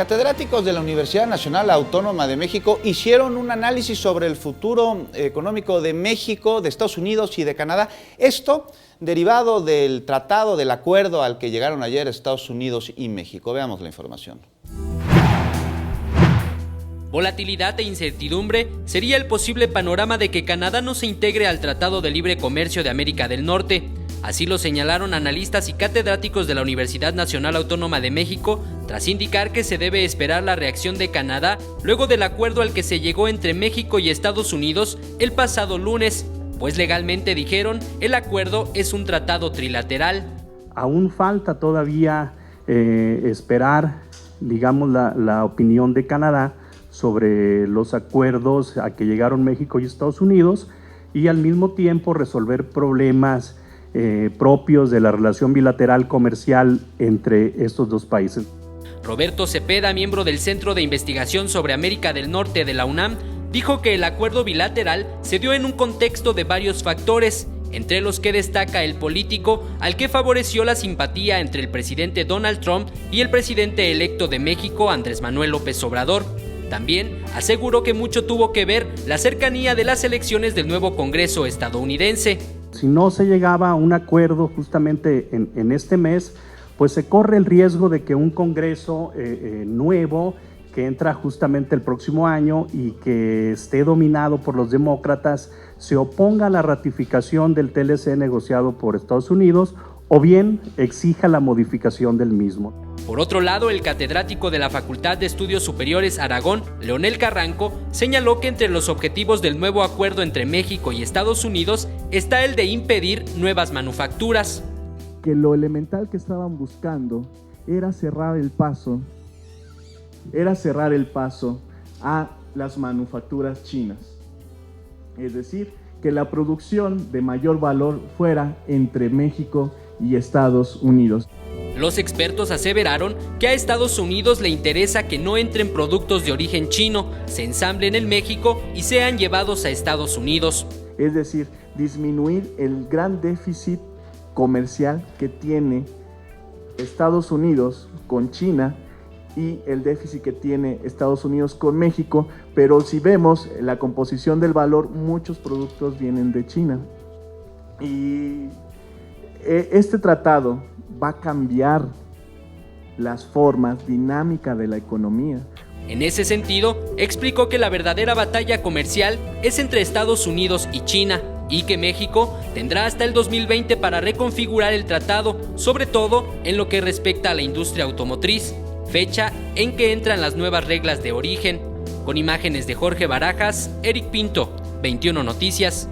Catedráticos de la Universidad Nacional Autónoma de México hicieron un análisis sobre el futuro económico de México, de Estados Unidos y de Canadá. Esto derivado del tratado, del acuerdo al que llegaron ayer Estados Unidos y México. Veamos la información. Volatilidad e incertidumbre sería el posible panorama de que Canadá no se integre al Tratado de Libre Comercio de América del Norte. Así lo señalaron analistas y catedráticos de la Universidad Nacional Autónoma de México, tras indicar que se debe esperar la reacción de Canadá luego del acuerdo al que se llegó entre México y Estados Unidos el pasado lunes, pues legalmente, dijeron, el acuerdo es un tratado trilateral. Aún falta todavía esperar, digamos, la opinión de Canadá sobre los acuerdos a que llegaron México y Estados Unidos y al mismo tiempo resolver problemas propios de la relación bilateral comercial entre estos dos países. Roberto Cepeda, miembro del Centro de Investigación sobre América del Norte de la UNAM, dijo que el acuerdo bilateral se dio en un contexto de varios factores, entre los que destaca el político, al que favoreció la simpatía entre el presidente Donald Trump y el presidente electo de México, Andrés Manuel López Obrador. También aseguró que mucho tuvo que ver la cercanía de las elecciones del nuevo Congreso estadounidense. Si no se llegaba a un acuerdo justamente en este mes, pues se corre el riesgo de que un Congreso nuevo que entra justamente el próximo año y que esté dominado por los demócratas se oponga a la ratificación del TLC negociado por Estados Unidos o bien exija la modificación del mismo. Por otro lado, el catedrático de la Facultad de Estudios Superiores Aragón, Leonel Carranco, señaló que entre los objetivos del nuevo acuerdo entre México y Estados Unidos está el de impedir nuevas manufacturas. Que lo elemental que estaban buscando era cerrar el paso a las manufacturas chinas. Es decir, que la producción de mayor valor fuera entre México y Estados Unidos. Los expertos aseveraron que a Estados Unidos le interesa que no entren productos de origen chino, se ensamblen en México y sean llevados a Estados Unidos. Es decir, disminuir el gran déficit comercial que tiene Estados Unidos con China y el déficit que tiene Estados Unidos con México, pero si vemos la composición del valor, muchos productos vienen de China. Y este tratado va a cambiar las formas, dinámica de la economía. En ese sentido, explicó que la verdadera batalla comercial es entre Estados Unidos y China y que México tendrá hasta el 2020 para reconfigurar el tratado, sobre todo en lo que respecta a la industria automotriz, fecha en que entran las nuevas reglas de origen. Con imágenes de Jorge Barajas, Eric Pinto, 21 Noticias.